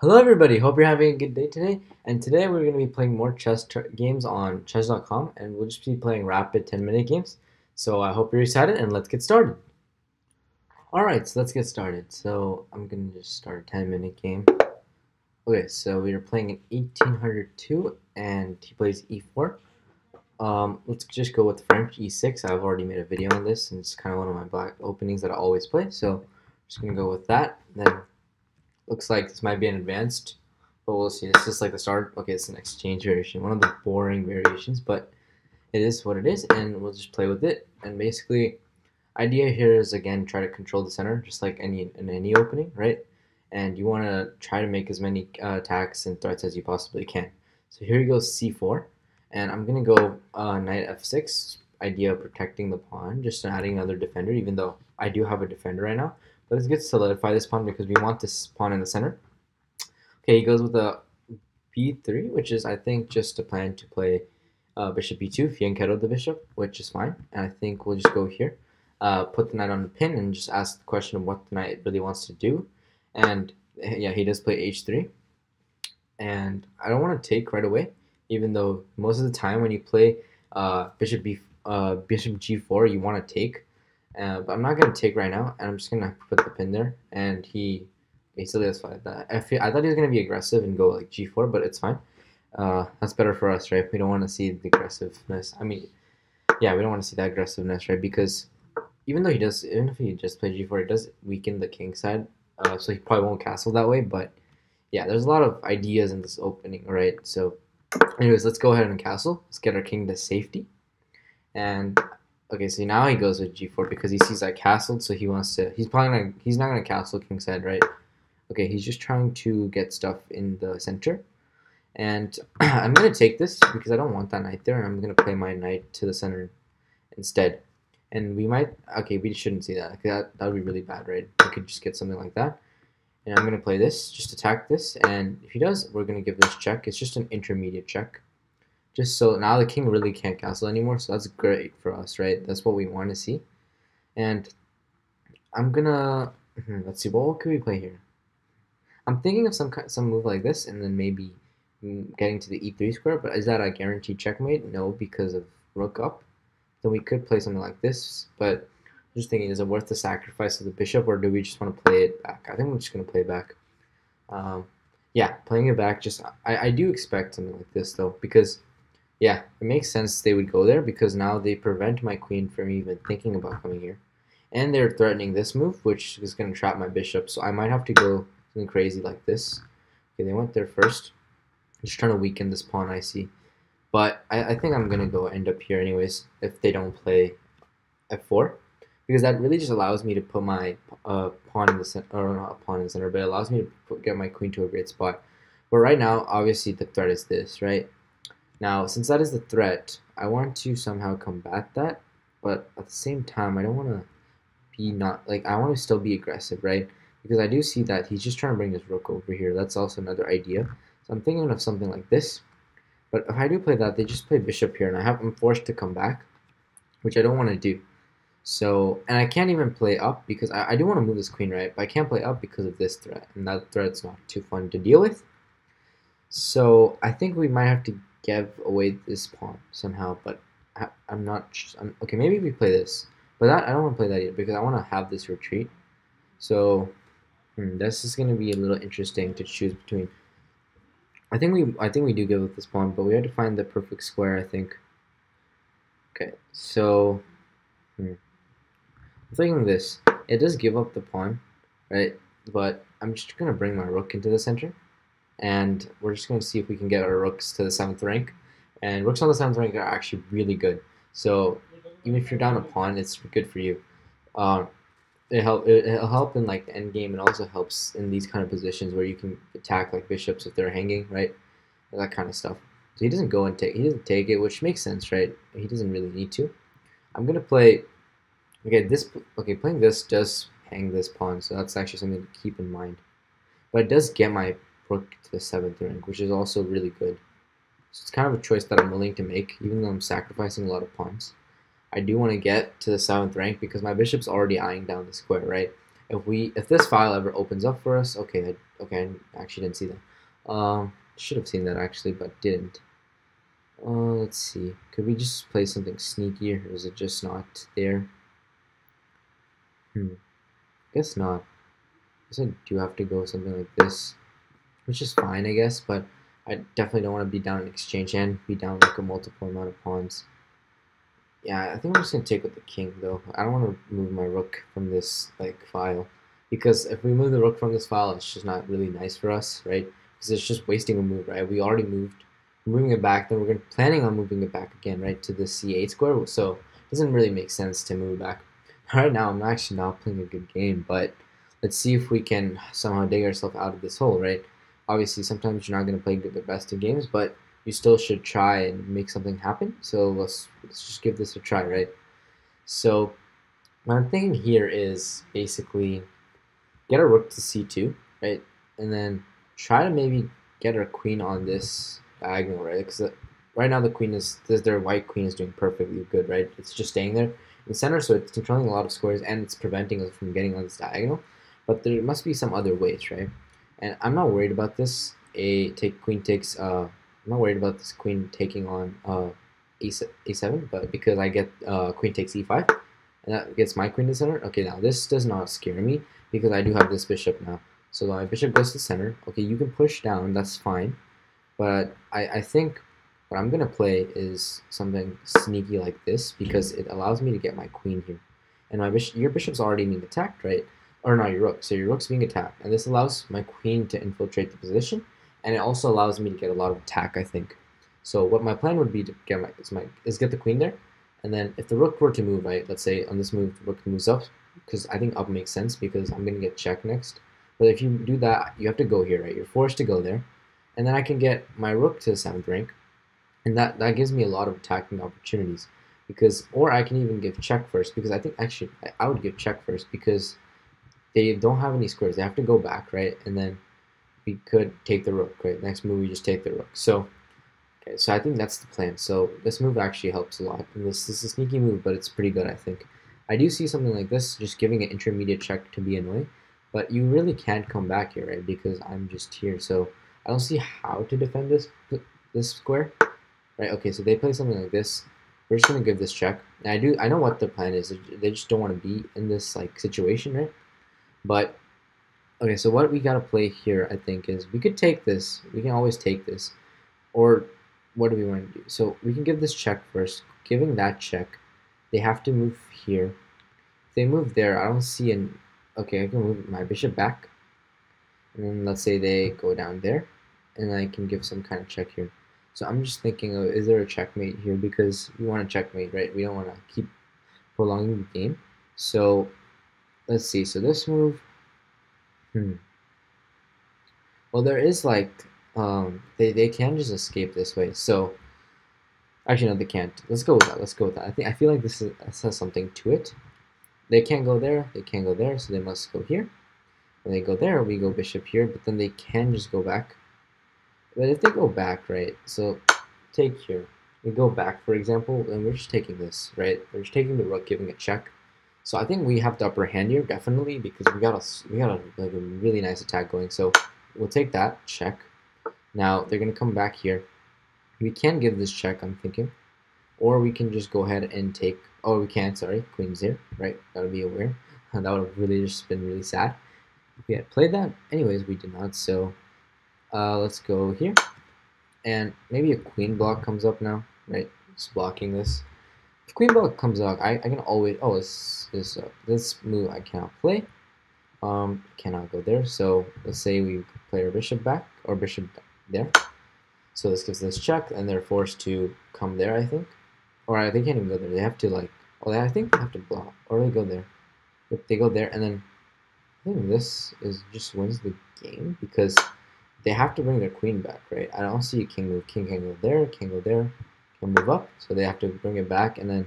Hello everybody, hope you're having a good day today. And today we're going to be playing more chess games on chess.com, and we'll just be playing rapid 10-minute games. So I hope you're excited, and let's get started. Alright, so let's get started. So I'm going to just start a 10-minute game. Okay, so we are playing an 1802 and he plays e4. Let's just go with French e6. I've already made a video on this, and it's kind of one of my black openings that I always play. So I'm just going to go with that. Then looks like this might be an advanced, but we'll see. This is like the start. Okay, it's an exchange variation, one of the boring variations, but it is what it is, and we'll just play with it. And basically, idea here is again try to control the center, just like any opening, right? And you want to try to make as many attacks and threats as you possibly can. So here he goes c4, and I'm gonna go knight f6. Idea of protecting the pawn, just adding another defender, even though I do have a defender right now. But it's good to solidify this pawn because we want this pawn in the center. Okay, he goes with a b3, which is, I think, just a plan to play bishop b2, fianchetto the bishop, which is fine. And I think we'll just go here, put the knight on the pin, and just ask the question of what the knight really wants to do. And yeah, he does play h3. And I don't want to take right away, even though most of the time when you play bishop g4, you want to take. But I'm not going to take right now, and I'm just going to put the pin there. And he basically that's fine. I thought he was going to be aggressive and go like g4, but it's fine. That's better for us, right? We don't want to see the aggressiveness. I mean, yeah, we don't want to see that aggressiveness, right? Because even if he just played g4, it does weaken the king side. So he probably won't castle that way. But yeah, there's a lot of ideas in this opening, right? So, anyways, let's go ahead and castle. Let's get our king to safety. And okay, so now he goes with g4 because he sees I castled, so he wants to. He's not gonna castle kingside, right? Okay, he's just trying to get stuff in the center. And I'm going to take this because I don't want that knight there, and I'm going to play my knight to the center instead. And we might, okay, we shouldn't see that. That would be really bad, right? We could just get something like that. And I'm going to play this, just attack this, and if he does, we're going to give this check. It's just an intermediate check. Just so now the king really can't castle anymore, so that's great for us, right? That's what we want to see. And I'm going to, let's see, what could we play here? I'm thinking of some move like this, and then maybe getting to the e3 square. But is that a guaranteed checkmate? No, because of rook up. Then we could play something like this. But I'm just thinking, is it worth the sacrifice of the bishop, or do we just want to play it back? I think we're just gonna play it back. Yeah, playing it back. Just I do expect something like this though, because yeah, it makes sense they would go there because now they prevent my queen from even thinking about coming here. And they're threatening this move, which is going to trap my bishop. So I might have to go something crazy like this. Okay, they went there first. Just trying to weaken this pawn, I see. But I think I'm going to go end up here anyways if they don't play f4. Because that really just allows me to put my pawn in the center, or not a pawn in the center, but it allows me to get my queen to a great spot. But right now, obviously, the threat is this, right? Now, since that is the threat, I want to somehow combat that. But at the same time, I don't want to be not, like, I want to still be aggressive, right? Because I do see that he's just trying to bring his rook over here. That's also another idea. So I'm thinking of something like this. But if I do play that, they just play bishop here, and I'm forced to come back, which I don't want to do. So, and I can't even play up because I do want to move this queen, right? But I can't play up because of this threat, and that threat's not too fun to deal with. So I think we might have to give away this pawn somehow, but I'm not. Okay, maybe we play this, but I don't want to play that yet because I want to have this retreat. So this is going to be a little interesting to choose between. I think we do give up this pawn, but we have to find the perfect square, I think. Okay, so I'm thinking this. It does give up the pawn, right? But I'm just gonna bring my rook into the center, and we're just gonna see if we can get our rooks to the 7th rank. And rooks on the 7th rank are actually really good. So even if you're down a pawn, it's good for you. Uh, it'll help in like the end game. It also helps in these kind of positions where you can attack like bishops if they're hanging, right? That kind of stuff. So he doesn't go and take. He doesn't take it, which makes sense, right? He doesn't really need to. I'm gonna play. Okay, this. Okay, playing this does hang this pawn, so that's actually something to keep in mind. But it does get my rook to the 7th rank, which is also really good. So it's kind of a choice that I'm willing to make, even though I'm sacrificing a lot of pawns. I do want to get to the 7th rank because my bishop's already eyeing down the square, right? if this file ever opens up for us, okay, okay, I actually didn't see that. Should have seen that actually, but didn't. Let's see. Could we just play something sneaky, or is it just not there? Guess not. Guess I do have to go something like this, which is fine, I guess, but I definitely don't want to be down an exchange and be down like a multiple amount of pawns. Yeah, I think I'm just gonna take with the king though. I don't want to move my rook from this like file, because if we move the rook from this file, it's just not really nice for us, right? Because it's just wasting a move, right? We already moved. We're moving it back, then we're planning on moving it back again, right, to the c8 square. So it doesn't really make sense to move back. Right now, I'm actually not playing a good game, but let's see if we can somehow dig ourselves out of this hole, right? Obviously, sometimes you're not gonna play the best of games, but you still should try and make something happen. So let's just give this a try, right? So what I'm thinking here is basically get a rook to c2, right, and then try to maybe get our queen on this diagonal, right? Because right now the queen is their white queen is doing perfectly good, right? It's just staying there in the center, so it's controlling a lot of squares and it's preventing us from getting on this diagonal. But there must be some other ways, right? And I'm not worried about this. Queen takes. I'm not worried about this queen taking on a7, but because I get queen takes e5, and that gets my queen to center. Okay, now this does not scare me because I do have this bishop now. So my bishop goes to center. Okay, you can push down, that's fine. But I think what I'm going to play is something sneaky like this because it allows me to get my queen here. And your bishop's already being attacked, right? Or not your rook. So your rook's being attacked. And this allows my queen to infiltrate the position. And it also allows me to get a lot of attack, I think. So what my plan would be to get get the queen there. And then if the rook were to move, right, let's say on this move, the rook moves up, because I think up makes sense because I'm going to get checked next. But if you do that, you have to go here, right? You're forced to go there. And then I can get my rook to the 7th rank. And that gives me a lot of attacking opportunities. Or I can even give check first, because I think actually I would give check first because they don't have any squares. They have to go back, right? And then we could take the rook, right? Next move, we just take the rook. So, okay, so I think that's the plan. So this move actually helps a lot. And this is a sneaky move, but it's pretty good, I think. I do see something like this, just giving an intermediate check to be annoying. But you really can't come back here, right? Because I'm just here. So I don't see how to defend this square, right? Okay, so they play something like this. We're just gonna give this check. And I know what the plan is. They just don't want to be in this like situation, right? But okay, so what we gotta play here, I think, is we could take this. We can always take this, or what do we want to do? So we can give this check first. Giving that check, they have to move here. If they move there, I don't see an. Okay, I can move my bishop back, and then let's say they go down there, and I can give some kind of check here. So I'm just thinking of, is there a checkmate here? Because we want to checkmate, right? We don't want to keep prolonging the game. So let's see. So this move, well, there is like, they can just escape this way. So actually, no, they can't. Let's go with that. Let's go with that. I feel like this has something to it. They can't go there. They can't go there. So they must go here. When they go there, we go bishop here. But then they can just go back. But if they go back, right? So take here. We go back, for example, and we're just taking this, right? We're just taking the rook, giving a check. So I think we have the upper hand here, definitely, because we got like a really nice attack going. So we'll take that check. Now they're gonna come back here. We can give this check, I'm thinking, or we can just go ahead and take. Oh, we can't. Sorry, queen's here, right? Gotta be aware. That would have really just been really sad if we had played that. Anyways, we did not. So let's go here, and maybe a queen block comes up now, right? Just blocking this. If queen block comes up, I can always. Oh, this move I cannot play. Cannot go there. So let's say we play our bishop back or bishop there. So this gives this check, and they're forced to come there, I think. Or they can't even go there. They have to like. Oh, I think they have to block, or they go there. If they go there, and then I think this is just wins the game because they have to bring their queen back, right? I don't see a king move. King can go there, can go there, can move up. So they have to bring it back, and then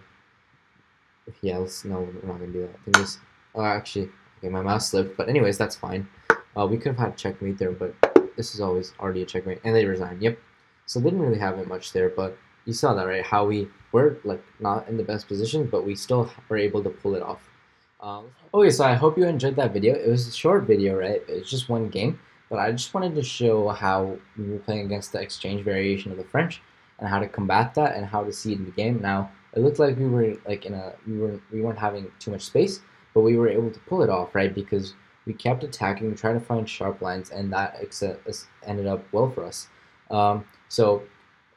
yeah, no, we're not gonna do that. I think this. Oh, actually, okay, my mouse slipped. But anyways, that's fine. We could have had checkmate there, but this is always already a checkmate, and they resign. Yep. So they didn't really have it much there, but you saw that, right? How we were like not in the best position, but we still were able to pull it off. Okay, so I hope you enjoyed that video. It was a short video, right? It's just one game, but I just wanted to show how we were playing against the exchange variation of the French and how to combat that and how to see it in the game. Now, it looked like we were like we weren't having too much space, but we were able to pull it off, right? Because we kept attacking, trying to find sharp lines, and that ended up well for us. So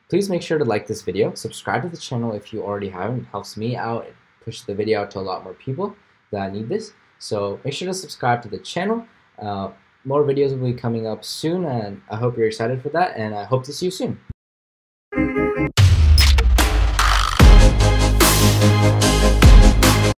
please make sure to like this video, subscribe to the channel if you already haven't. It helps me out and push the video out to a lot more people that need this. So make sure to subscribe to the channel. Uh, more videos will be coming up soon, and I hope you're excited for that, and I hope to see you soon.